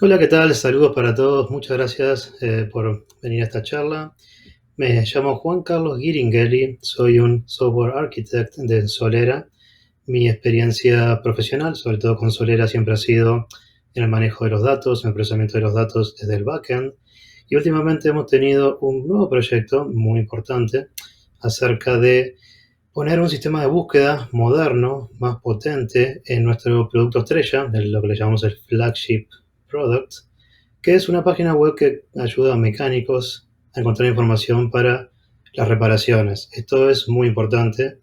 Hola, ¿qué tal? Saludos para todos. Muchas gracias por venir a esta charla. Me llamo Juan Carlos Giringhelli, soy un software architect de Solera. Mi experiencia profesional, sobre todo con Solera, siempre ha sido en el manejo de los datos, en el procesamiento de los datos desde el backend. Y últimamente hemos tenido un nuevo proyecto muy importante acerca de poner un sistema de búsqueda moderno, más potente, en nuestro producto estrella, de lo que le llamamos el flagship product, que es una página web que ayuda a mecánicos a encontrar información para las reparaciones. Esto es muy importante,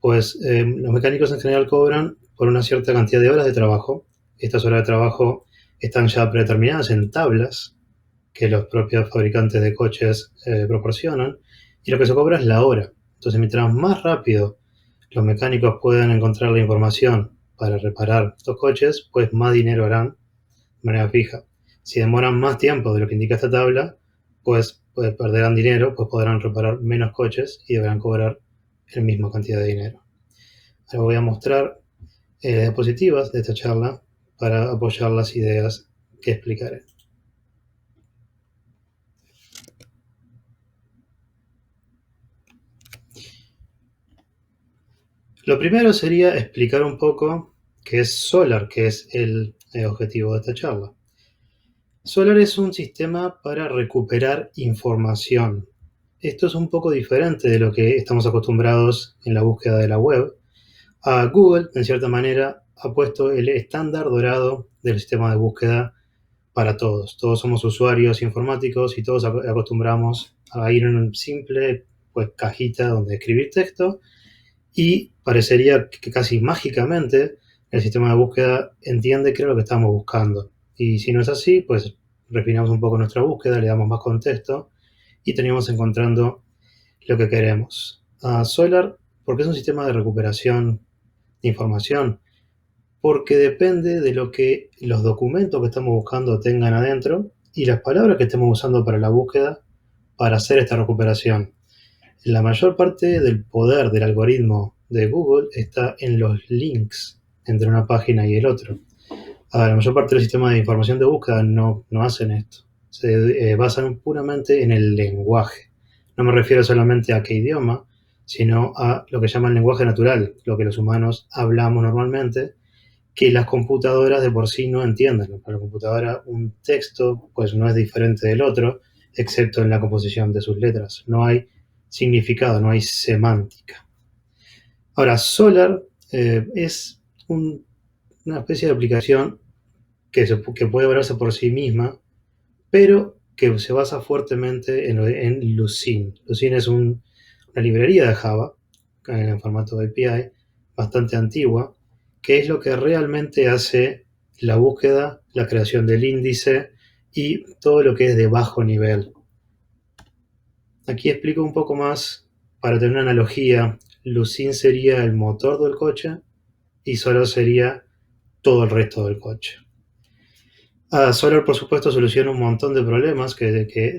pues los mecánicos en general cobran por una cierta cantidad de horas de trabajo. Estas horas de trabajo están ya predeterminadas en tablas que los propios fabricantes de coches proporcionan, y lo que se cobra es la hora. Entonces, mientras más rápido los mecánicos puedan encontrar la información para reparar los coches, pues más dinero harán de manera fija. Si demoran más tiempo de lo que indica esta tabla, pues perderán dinero, pues podrán reparar menos coches y deberán cobrar la misma cantidad de dinero. Ahora voy a mostrar las diapositivas de esta charla para apoyar las ideas que explicaré. Lo primero sería explicar un poco qué es Solar, que es el objetivo de esta charla. Solar es un sistema para recuperar información. Esto es un poco diferente de lo que estamos acostumbrados en la búsqueda de la web. Google, en cierta manera, ha puesto el estándar dorado del sistema de búsqueda para todos. Todos somos usuarios informáticos y todos acostumbramos a ir en un simple cajita donde escribir texto, y parecería que casi mágicamente el sistema de búsqueda entiende qué es lo que estamos buscando. Y si no es así, pues refinamos un poco nuestra búsqueda, le damos más contexto y terminamos encontrando lo que queremos. Solar, porque es un sistema de recuperación de información, porque depende de lo que los documentos que estamos buscando tengan adentro y las palabras que estemos usando para la búsqueda para hacer esta recuperación. La mayor parte del poder del algoritmo de Google está en los links entre una página y el otro. La mayor parte del sistema de información de búsqueda no hacen esto. Se basan puramente en el lenguaje. No me refiero solamente a qué idioma, sino a lo que llaman lenguaje natural, lo que los humanos hablamos normalmente, que las computadoras de por sí no entienden. Para la computadora un texto pues no es diferente del otro, excepto en la composición de sus letras. No hay significado, no hay semántica. Ahora, Solar es una especie de aplicación que puede valerse por sí misma, pero que se basa fuertemente en Lucene. Lucene es una librería de Java en formato API bastante antigua, que es lo que realmente hace la búsqueda, la creación del índice y todo lo que es de bajo nivel. Aquí explico un poco más para tener una analogía. Lucene sería el motor del coche y Solar sería todo el resto del coche. Solar, por supuesto, soluciona un montón de problemas que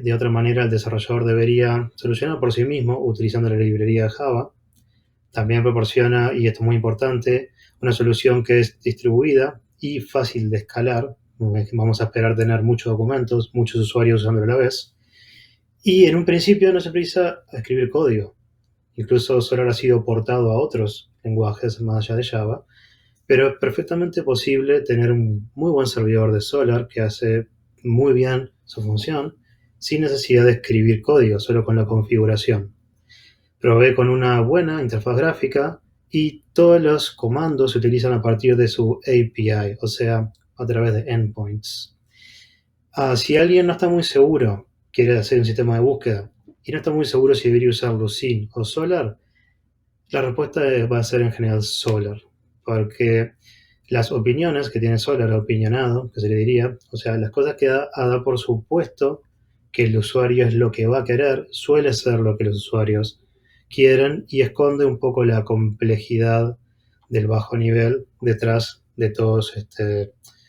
de otra manera el desarrollador debería solucionar por sí mismo utilizando la librería de Java. También proporciona, y esto es muy importante, una solución que es distribuida y fácil de escalar. Vamos a esperar tener muchos documentos, muchos usuarios usándolo a la vez. Y en un principio no se precisa escribir código. Incluso Solar ha sido portado a otros lenguajes más allá de Java, pero es perfectamente posible tener un muy buen servidor de Solar que hace muy bien su función sin necesidad de escribir código, solo con la configuración. Provee con una buena interfaz gráfica y todos los comandos se utilizan a partir de su API, o sea, a través de endpoints. Si alguien no está muy seguro, quiere hacer un sistema de búsqueda y no está muy seguro si debería usar Lucene o Solar, la respuesta va a ser en general Solar, porque las opiniones que tiene Solar, opinionado, que se le diría, o sea, las cosas que da por supuesto que el usuario es lo que va a querer, suele ser lo que los usuarios quieren y esconde un poco la complejidad del bajo nivel detrás de todas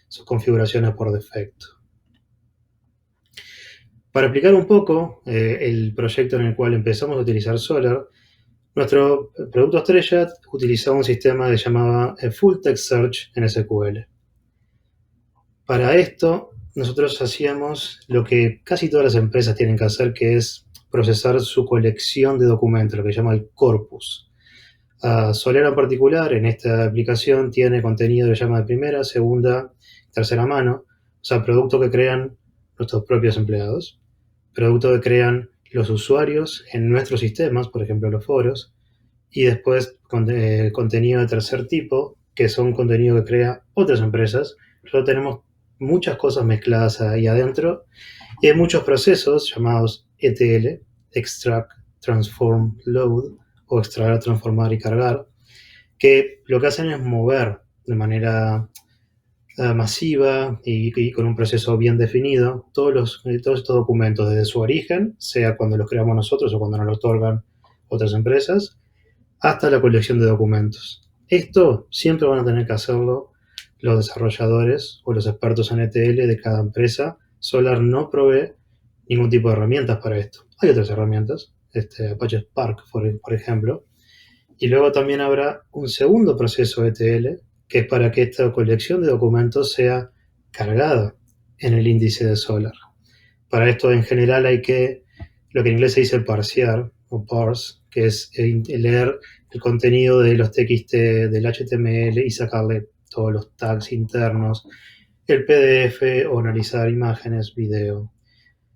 sus configuraciones por defecto. Para explicar un poco el proyecto en el cual empezamos a utilizar Solar, nuestro producto estrella utilizaba un sistema que se llamaba Full Text Search en SQL. Para esto nosotros hacíamos lo que casi todas las empresas tienen que hacer, que es procesar su colección de documentos, lo que se llama el corpus. Solera en particular, en esta aplicación, tiene contenido que se llama de primera, segunda, tercera mano, o sea, producto que crean nuestros propios empleados, producto que crean los usuarios en nuestros sistemas, por ejemplo, los foros, y después contenido de tercer tipo, que son contenido que crea otras empresas. Nosotros tenemos muchas cosas mezcladas ahí adentro y hay muchos procesos llamados ETL, Extract, Transform, Load, o extraer, transformar y cargar, que lo que hacen es mover de manera masiva y con un proceso bien definido todos estos documentos desde su origen, sea cuando los creamos nosotros o cuando nos lo otorgan otras empresas, hasta la colección de documentos. Esto siempre van a tener que hacerlo los desarrolladores o los expertos en ETL de cada empresa. Solar no provee ningún tipo de herramientas para esto. Hay otras herramientas, Apache Spark, por ejemplo, y luego también habrá un segundo proceso ETL, que es para que esta colección de documentos sea cargada en el índice de Solar. Para esto, en general, hay que, lo que en inglés se dice parsear o parse, que es leer el contenido de los TXT del HTML y sacarle todos los tags internos, el PDF o analizar imágenes, video.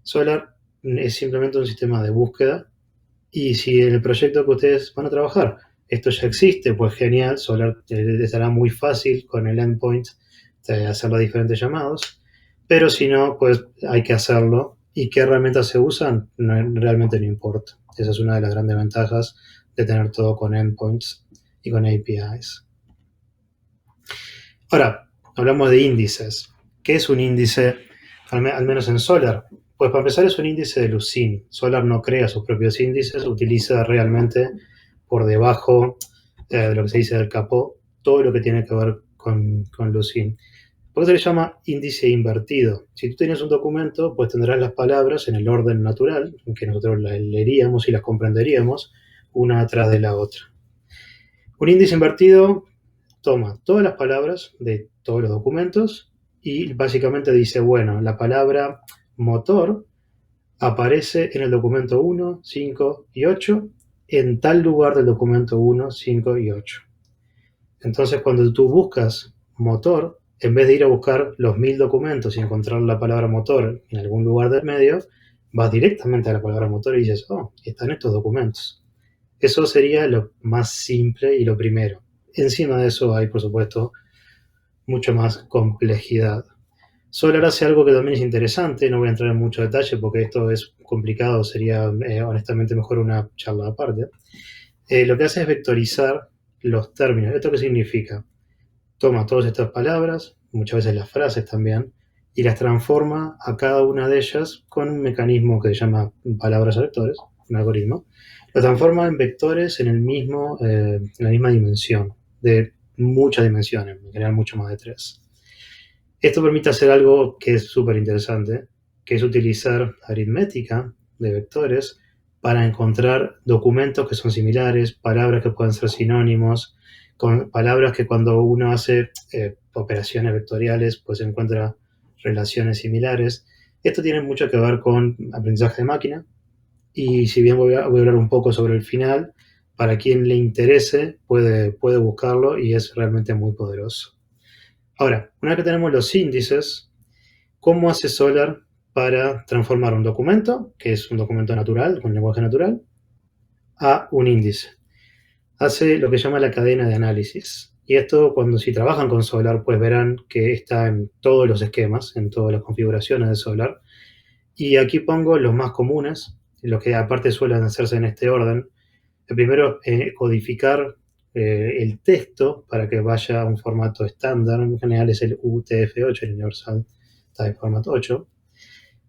Solar es simplemente un sistema de búsqueda y si en el proyecto que ustedes van a trabajar esto ya existe, pues genial, Solar estará muy fácil con el endpoint de hacer los diferentes llamados, pero si no, pues hay que hacerlo. ¿Y qué herramientas se usan? No, realmente no importa. Esa es una de las grandes ventajas de tener todo con endpoints y con APIs. Ahora, hablamos de índices. ¿Qué es un índice, al menos en Solar? Pues para empezar es un índice de Lucene. Solar no crea sus propios índices, utiliza realmente por debajo de lo que se dice del capó todo lo que tiene que ver con Lucene. Por eso se le llama índice invertido. Si tú tienes un documento, pues tendrás las palabras en el orden natural, en que nosotros las leeríamos y las comprenderíamos una atrás de la otra. Un índice invertido toma todas las palabras de todos los documentos y básicamente dice, bueno, la palabra motor aparece en el documento 1, 5 y 8 en tal lugar del documento 1, 5 y 8. Entonces, cuando tú buscas motor, en vez de ir a buscar los 1000 documentos y encontrar la palabra motor en algún lugar del medio, vas directamente a la palabra motor y dices, oh, están estos documentos. Eso sería lo más simple y lo primero. Encima de eso hay, por supuesto, mucho más complejidad. Solar hace algo que también es interesante, no voy a entrar en mucho detalle porque esto es complicado, sería honestamente mejor una charla aparte. Lo que hace es vectorizar los términos. ¿Esto qué significa? Toma todas estas palabras, muchas veces las frases también, y las transforma a cada una de ellas con un mecanismo que se llama palabras a vectores, un algoritmo. Lo transforma en vectores en la misma dimensión, de muchas dimensiones, en general mucho más de 3. Esto permite hacer algo que es súper interesante, que es utilizar aritmética de vectores para encontrar documentos que son similares, palabras que pueden ser sinónimos, con palabras que cuando uno hace operaciones vectoriales, pues encuentra relaciones similares. Esto tiene mucho que ver con aprendizaje de máquina y si bien voy a hablar un poco sobre el final, para quien le interese puede buscarlo y es realmente muy poderoso. Ahora, una vez que tenemos los índices, ¿cómo hace Solar para transformar un documento, que es un documento natural, con lenguaje natural, a un índice? Hace lo que llama la cadena de análisis. Y esto, si trabajan con Solar, pues verán que está en todos los esquemas, en todas las configuraciones de Solar. Y aquí pongo los más comunes, los que aparte suelen hacerse en este orden. El primero es codificar el texto para que vaya a un formato estándar. En general es el UTF-8, el Universal Type Format 8.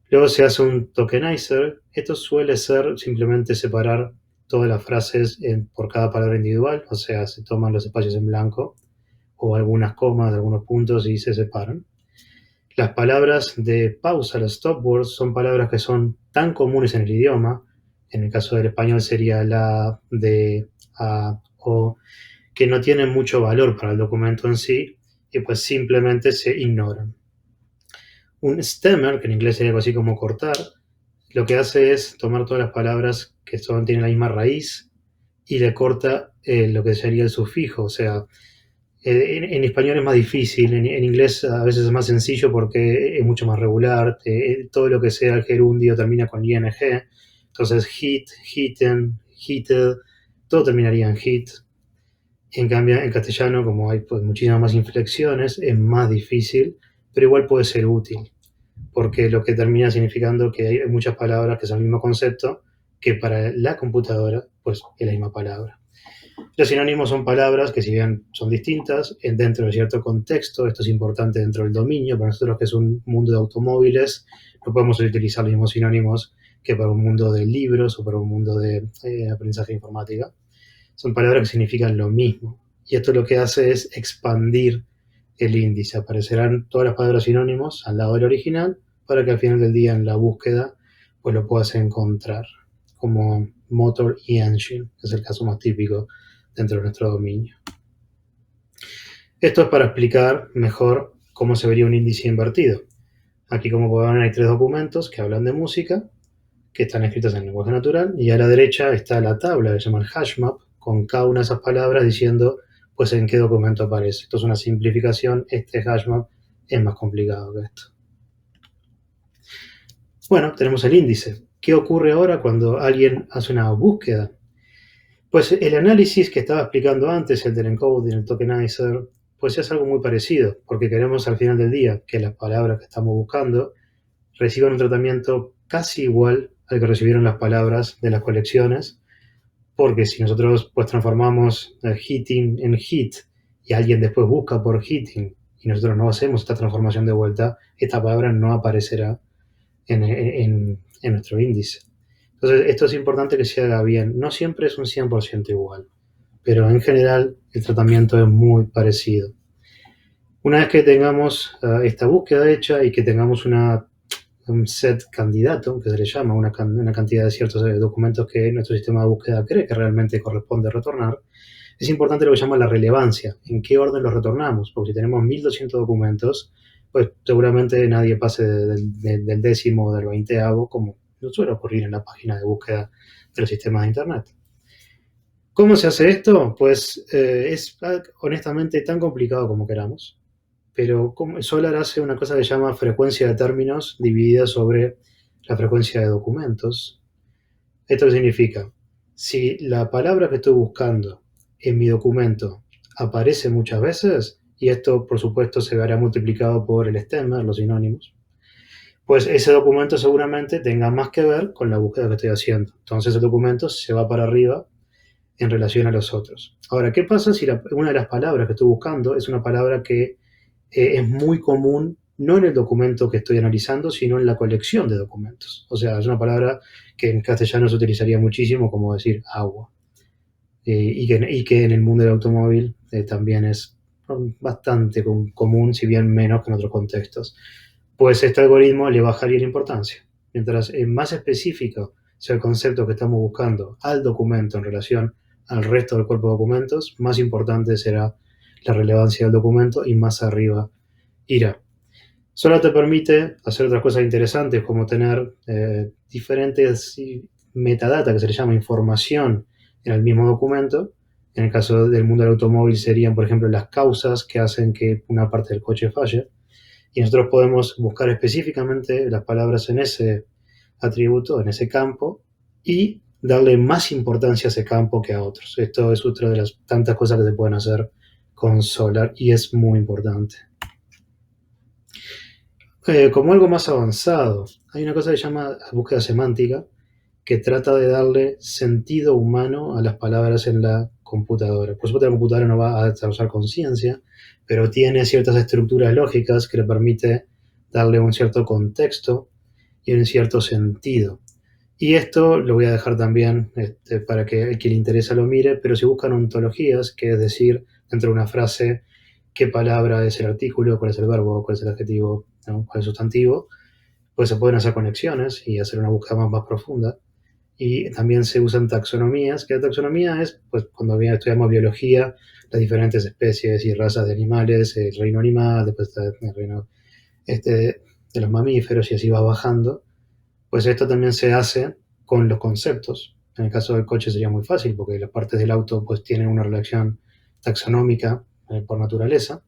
Luego se hace un tokenizer. Esto suele ser simplemente separar todas las frases por cada palabra individual, o sea, se toman los espacios en blanco o algunas comas de algunos puntos y se separan. Las palabras de pausa, los stop words, son palabras que son tan comunes en el idioma. En el caso del español sería la, de, a, o, que no tienen mucho valor para el documento en sí y pues simplemente se ignoran. Un stemmer, que en inglés sería algo así como cortar, lo que hace es tomar todas las palabras que tienen la misma raíz y le corta lo que sería el sufijo. O sea, en español es más difícil, en inglés a veces es más sencillo porque es mucho más regular. Todo lo que sea el gerundio termina con ing. Entonces, hit, hitten, heated, todo terminaría en hit. En cambio, en castellano, como hay pues, muchísimas más inflexiones, es más difícil, pero igual puede ser útil, porque lo que termina significando que hay muchas palabras que son el mismo concepto, que para la computadora, pues es la misma palabra. Los sinónimos son palabras que, si bien son distintas, dentro de cierto contexto, esto es importante dentro del dominio, para nosotros que es un mundo de automóviles, no podemos utilizar los mismos sinónimos que para un mundo de libros o para un mundo de aprendizaje de informática. Son palabras que significan lo mismo. Y esto lo que hace es expandir el índice. Aparecerán todas las palabras sinónimos al lado del original para que al final del día en la búsqueda pues lo puedas encontrar, como motor y engine, que es el caso más típico dentro de nuestro dominio. Esto es para explicar mejor cómo se vería un índice invertido. Aquí, como pueden ver, hay 3 documentos que hablan de música, que están escritos en lenguaje natural, y a la derecha está la tabla que se llama el hashmap, con cada una de esas palabras diciendo pues en qué documento aparece. Esto es una simplificación, este hashmap es más complicado que esto. Bueno, tenemos el índice. ¿Qué ocurre ahora cuando alguien hace una búsqueda? Pues el análisis que estaba explicando antes, el del encoding, el tokenizer, pues es algo muy parecido, porque queremos al final del día que las palabras que estamos buscando reciban un tratamiento casi igual al que recibieron las palabras de las colecciones, porque si nosotros pues transformamos hitting en hit y alguien después busca por hitting y nosotros no hacemos esta transformación de vuelta, esta palabra no aparecerá en nuestro índice. Entonces, esto es importante que se haga bien. No siempre es un 100% igual, pero en general el tratamiento es muy parecido. Una vez que tengamos esta búsqueda hecha y que tengamos un set candidato, que se le llama una cantidad de ciertos documentos que nuestro sistema de búsqueda cree que realmente corresponde retornar, es importante lo que se llama la relevancia, en qué orden los retornamos, porque si tenemos 1200 documentos, pues seguramente nadie pase del décimo o del veinteavo, como suele ocurrir en la página de búsqueda de los sistemas de Internet. ¿Cómo se hace esto? Pues es honestamente tan complicado como queramos, pero Solr hace una cosa que se llama frecuencia de términos dividida sobre la frecuencia de documentos. ¿Esto qué significa? Si la palabra que estoy buscando en mi documento aparece muchas veces, y esto por supuesto se verá multiplicado por el stemmer, los sinónimos, pues ese documento seguramente tenga más que ver con la búsqueda que estoy haciendo. Entonces el documento se va para arriba en relación a los otros. Ahora, ¿qué pasa si una de las palabras que estoy buscando es una palabra que es muy común, no en el documento que estoy analizando, sino en la colección de documentos? O sea, es una palabra que en castellano se utilizaría muchísimo, como decir agua. Y que en el mundo del automóvil también es bastante común, si bien menos que en otros contextos. Pues este algoritmo le bajaría la importancia. Mientras más específico sea el concepto que estamos buscando al documento en relación al resto del cuerpo de documentos, más importante será la relevancia del documento y más arriba irá. Solo te permite hacer otras cosas interesantes como tener diferentes metadata, que se le llama información en el mismo documento. En el caso del mundo del automóvil serían, por ejemplo, las causas que hacen que una parte del coche falle. Y nosotros podemos buscar específicamente las palabras en ese atributo, en ese campo, y darle más importancia a ese campo que a otros. Esto es otra de las tantas cosas que se pueden hacer con Solr y es muy importante. Como algo más avanzado, hay una cosa que se llama búsqueda semántica, que trata de darle sentido humano a las palabras en la computadora. Por supuesto, la computadora no va a desarrollar conciencia, pero tiene ciertas estructuras lógicas que le permite darle un cierto contexto y un cierto sentido. Y esto lo voy a dejar también para que el que le interesa lo mire, pero si buscan ontologías, que es decir, dentro de una frase, qué palabra es el artículo, cuál es el verbo, cuál es el adjetivo, ¿no? Cuál es el sustantivo, pues se pueden hacer conexiones y hacer una búsqueda más profunda. Y también se usan taxonomías, que la taxonomía es, pues cuando bien estudiamos biología, las diferentes especies y razas de animales, el reino animal, después está el reino de los mamíferos y así va bajando, pues esto también se hace con los conceptos. En el caso del coche sería muy fácil porque las partes del auto pues tienen una relación taxonómica por naturaleza.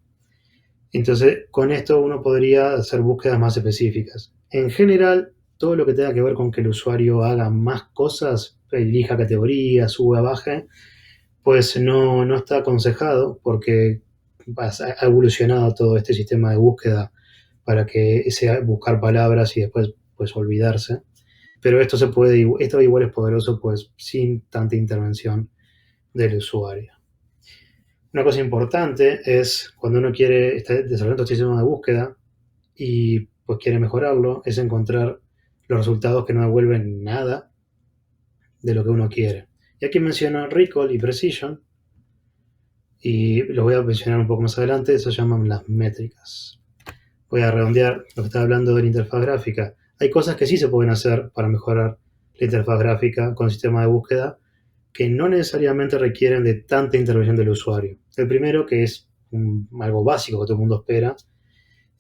Entonces, con esto uno podría hacer búsquedas más específicas. En general, todo lo que tenga que ver con que el usuario haga más cosas, elija categorías, suba, baje, pues no está aconsejado porque ha evolucionado todo este sistema de búsqueda para que sea buscar palabras y después pues olvidarse. Pero esto igual es poderoso pues sin tanta intervención del usuario. Una cosa importante es cuando uno quiere estar desarrollando este sistema de búsqueda y pues quiere mejorarlo, es encontrar los resultados que no devuelven nada de lo que uno quiere. Y aquí menciono recall y precision, y lo voy a mencionar un poco más adelante, eso se llaman las métricas. Voy a redondear lo que estaba hablando de la interfaz gráfica. Hay cosas que sí se pueden hacer para mejorar la interfaz gráfica con el sistema de búsqueda que no necesariamente requieren de tanta intervención del usuario. El primero, que es algo básico que todo el mundo espera,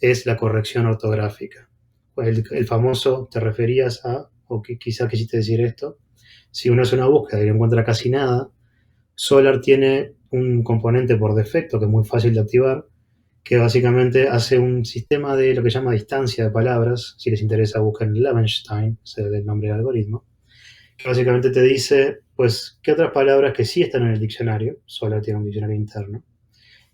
es la corrección ortográfica. El famoso, te referías a, o que quizá quisiste decir esto, si uno hace una búsqueda y no encuentra casi nada, Solar tiene un componente por defecto que es muy fácil de activar, que básicamente hace un sistema de lo que se llama distancia de palabras. Si les interesa, busquen Levenstein, ese es el nombre del algoritmo, que básicamente te dice, pues, qué otras palabras que sí están en el diccionario, Solar tiene un diccionario interno,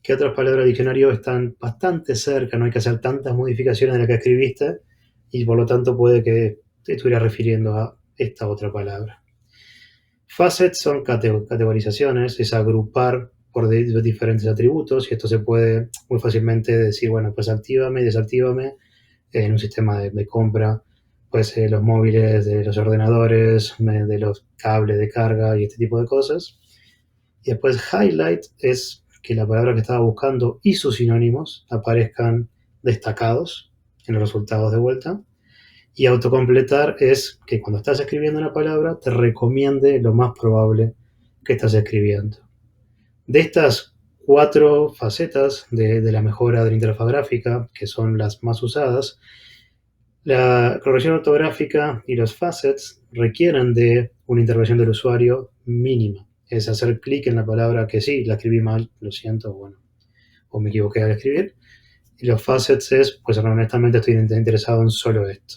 qué otras palabras del diccionario están bastante cerca, no hay que hacer tantas modificaciones de la que escribiste, y por lo tanto puede que te estuviera refiriendo a esta otra palabra. Facets son categorizaciones, es agrupar por diferentes atributos, y esto se puede muy fácilmente decir, bueno, pues actívame y desactívame en un sistema de compra, pues los móviles, de los ordenadores, de los cables de carga y este tipo de cosas. Y después highlight es que la palabra que estaba buscando y sus sinónimos aparezcan destacados en los resultados de vuelta. Y autocompletar es que cuando estás escribiendo una palabra te recomiende lo más probable que estás escribiendo. De estas 4 facetas de la mejora de la interfaz gráfica, que son las más usadas, la corrección ortográfica y los facets requieren de una intervención del usuario mínima. Es hacer clic en la palabra que sí, la escribí mal, lo siento, bueno, o me equivoqué al escribir. Y los facets es, pues honestamente estoy interesado en solo esto.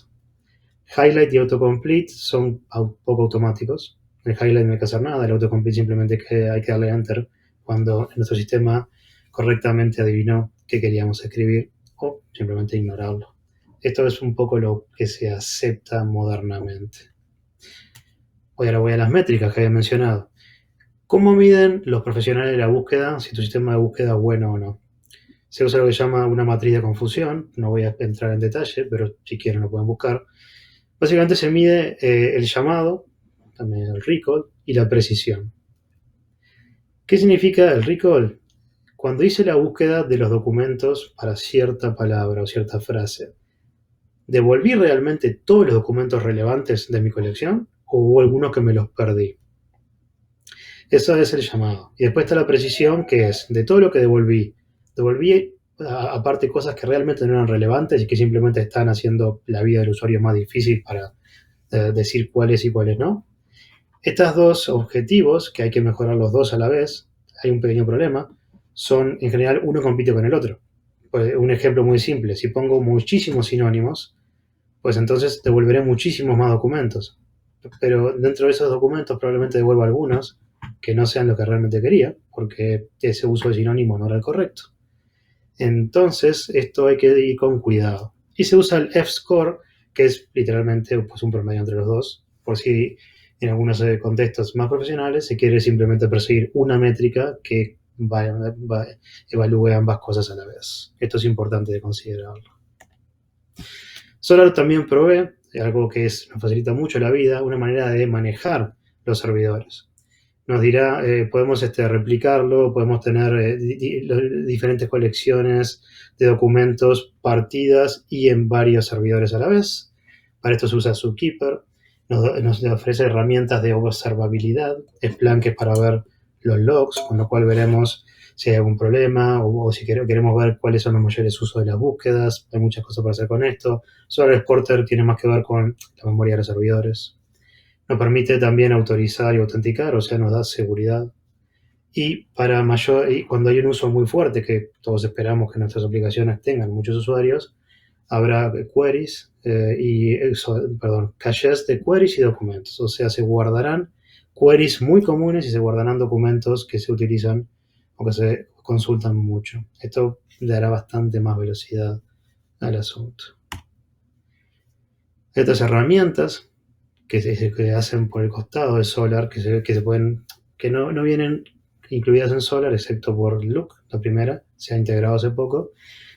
Highlight y autocomplete son poco automáticos. En el highlight no hay que hacer nada, el autocomplete simplemente hay que darle enter cuando nuestro sistema correctamente adivinó qué queríamos escribir, o simplemente ignorarlo. Esto es un poco lo que se acepta modernamente. Ahora voy a las métricas que había mencionado. ¿Cómo miden los profesionales de la búsqueda si tu sistema de búsqueda es bueno o no? Se usa lo que se llama una matriz de confusión, no voy a entrar en detalle, pero si quieren lo pueden buscar. Básicamente se mide el llamado, también el recall, y la precisión. ¿Qué significa el recall? Cuando hice la búsqueda de los documentos para cierta palabra o cierta frase, ¿devolví realmente todos los documentos relevantes de mi colección o hubo algunos que me los perdí? Eso es el llamado. Y después está la precisión, que es de todo lo que devolví aparte cosas que realmente no eran relevantes y que simplemente están haciendo la vida del usuario más difícil para decir cuáles y cuáles no. Estos dos objetivos, que hay que mejorar los dos a la vez, hay un pequeño problema, son en general uno compite con el otro. Pues, un ejemplo muy simple, si pongo muchísimos sinónimos, pues entonces devolveré muchísimos más documentos. Pero dentro de esos documentos probablemente devuelva algunos que no sean lo que realmente quería, porque ese uso de sinónimo no era el correcto. Entonces, esto hay que ir con cuidado. Y se usa el F-score, que es literalmente pues, un promedio entre los dos, por si en algunos contextos más profesionales se quiere simplemente perseguir una métrica que evalúe ambas cosas a la vez. Esto es importante de considerarlo. Solar también provee, algo que nos facilita mucho la vida, una manera de manejar los servidores. Nos dirá, podemos replicarlo, podemos tener diferentes colecciones de documentos partidas y en varios servidores a la vez. Para esto se usa Zookeeper. Nos ofrece herramientas de observabilidad, Splunk es para ver los logs, con lo cual veremos si hay algún problema o si queremos ver cuáles son los mayores usos de las búsquedas. Hay muchas cosas para hacer con esto. Solar Exporter tiene más que ver con la memoria de los servidores. Nos permite también autorizar y autenticar, o sea, nos da seguridad. Y cuando hay un uso muy fuerte, que todos esperamos que nuestras aplicaciones tengan muchos usuarios, habrá queries caches de queries y documentos. O sea, se guardarán queries muy comunes y se guardarán documentos que se utilizan o que se consultan mucho. Esto le dará bastante más velocidad al asunto. Estas herramientas que hacen por el costado de Solar, que no vienen incluidas en Solar, excepto por Look, la primera, se ha integrado hace poco,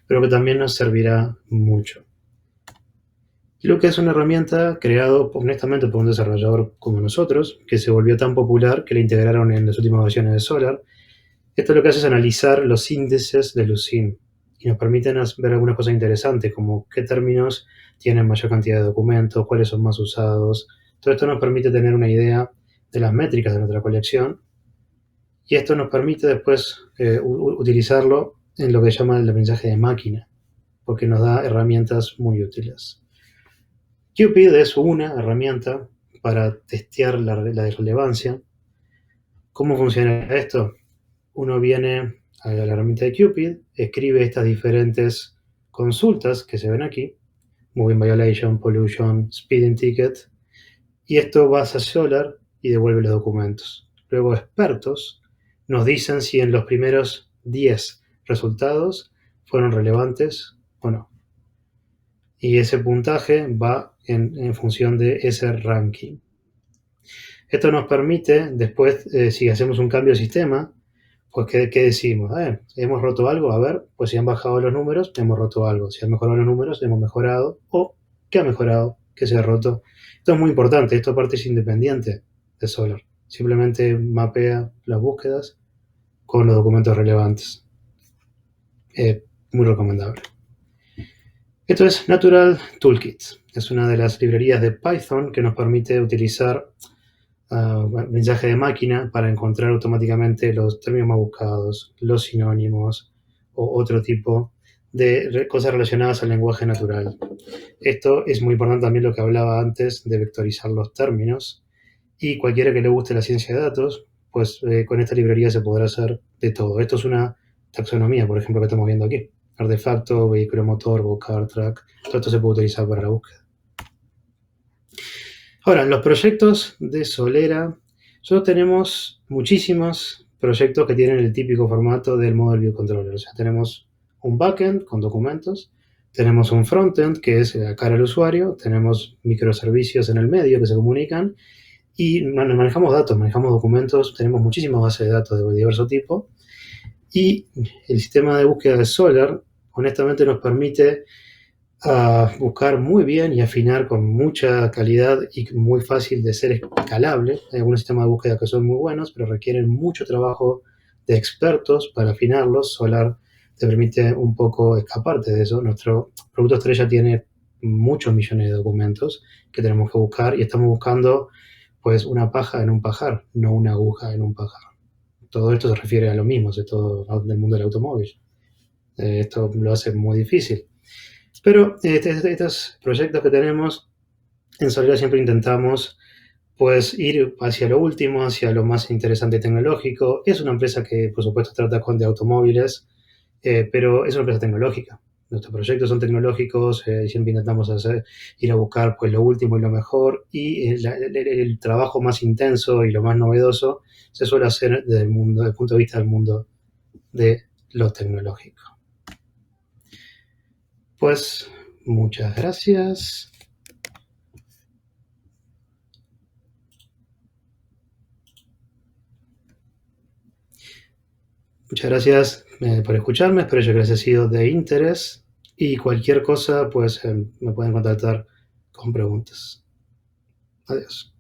pero que también nos servirá mucho. Look es una herramienta creado honestamente por un desarrollador como nosotros, que se volvió tan popular que la integraron en las últimas versiones de Solar. Esto lo que hace es analizar los índices de Lucene y nos permiten ver algunas cosas interesantes, como qué términos tienen mayor cantidad de documentos, cuáles son más usados. Todo esto nos permite tener una idea de las métricas de nuestra colección y esto nos permite después utilizarlo en lo que se llama el aprendizaje de máquina, porque nos da herramientas muy útiles. Cupid es una herramienta para testear la relevancia. ¿Cómo funciona esto? Uno viene a la herramienta de Cupid, escribe estas diferentes consultas que se ven aquí, Moving Violation, Pollution, Speeding Ticket, y esto va a Solar y devuelve los documentos. Luego expertos nos dicen si en los primeros 10 resultados fueron relevantes o no. Y ese puntaje va en función de ese ranking. Esto nos permite, después, si hacemos un cambio de sistema, pues, ¿qué decimos? ¿Hemos roto algo? A ver, pues si han bajado los números, hemos roto algo. Si han mejorado los números, hemos mejorado. O, ¿qué ha mejorado? ¿Qué se ha roto? Esto es muy importante. Esto aparte es independiente de Solar. Simplemente mapea las búsquedas con los documentos relevantes. Muy recomendable. Esto es Natural Toolkit. Es una de las librerías de Python que nos permite utilizar mensaje de máquina para encontrar automáticamente los términos más buscados, los sinónimos o otro tipo de cosas relacionadas al lenguaje natural. Esto es muy importante también lo que hablaba antes de vectorizar los términos y cualquiera que le guste la ciencia de datos, pues con esta librería se podrá hacer de todo. Esto es una taxonomía, por ejemplo, que estamos viendo aquí. Artefacto, vehículo motor, vocab track, todo esto se puede utilizar para la búsqueda. Ahora, en los proyectos de Solera, nosotros tenemos muchísimos proyectos que tienen el típico formato del Model View Controller. O sea, tenemos un backend con documentos, tenemos un frontend que es la cara al usuario, tenemos microservicios en el medio que se comunican y manejamos datos, manejamos documentos, tenemos muchísimas bases de datos de diverso tipo y el sistema de búsqueda de Solar honestamente nos permite buscar muy bien y afinar con mucha calidad y muy fácil de ser escalable. Hay algunos sistemas de búsqueda que son muy buenos, pero requieren mucho trabajo de expertos para afinarlos. Solar te permite un poco escaparte de eso. Nuestro producto estrella tiene muchos millones de documentos que tenemos que buscar y estamos buscando pues una paja en un pajar, no una aguja en un pajar. Todo esto se refiere a lo mismo, es todo del mundo del automóvil. Esto lo hace muy difícil. Pero estos proyectos que tenemos, en Solera siempre intentamos pues ir hacia lo último, hacia lo más interesante tecnológico. Es una empresa que, por supuesto, trata de automóviles, pero es una empresa tecnológica. Nuestros proyectos son tecnológicos y siempre intentamos ir a buscar pues, lo último y lo mejor. Y el trabajo más intenso y lo más novedoso se suele hacer desde el punto de vista del mundo de lo tecnológico. Pues muchas gracias. Muchas gracias por escucharme, espero que les haya sido de interés y cualquier cosa pues me pueden contactar con preguntas. Adiós.